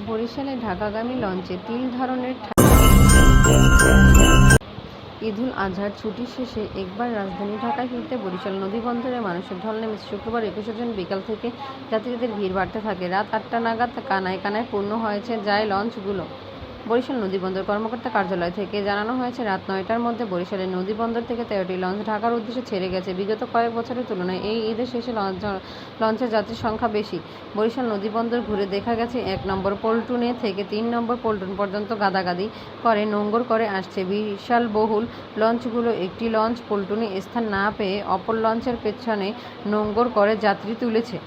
বরিশালে ঢাকাগামী লঞ্চে ৩ ধরনের ঈদুল আজহার ছুটি শেষে একবার রাজধানী ঢাকায় ফিরতে বরিশাল নদীবন্দরে মানুষের ঢল নেমেছে। শুক্রবার ২১শে জুন বিকাল থেকে যাত্রীদের ভিড় বাড়তে থাকে। রাত ৮টা নাগাদ কানায় কানায় পূর্ণ হয়েছে যায় লঞ্চগুলো। বরিশাল নদীবন্দর কর্মকর্তা কার্যালয় থেকে জানানো হয়েছে, রাত ৯টার মধ্যে বরিশালের নদীবন্দর থেকে ১৩টি লঞ্চ ঢাকার উদ্দেশ্যে ছেড়ে গেছে। বিগত কয়েক বছরের তুলনায় এই ঈদের শেষে লঞ্চের যাত্রীর সংখ্যা বেশি। বরিশাল নদীবন্দর ঘুরে দেখা গেছে, ১ নম্বর পল্টনে থেকে ৩ নম্বর পল্টন পর্যন্ত গাদাগাদি করে নোঙর করে আসছে বিশালবহুল লঞ্চগুলো। একটি লঞ্চ পল্টনে স্থান না পেয়ে অপর লঞ্চের পেছনে নোঙর করে যাত্রী তুলেছে।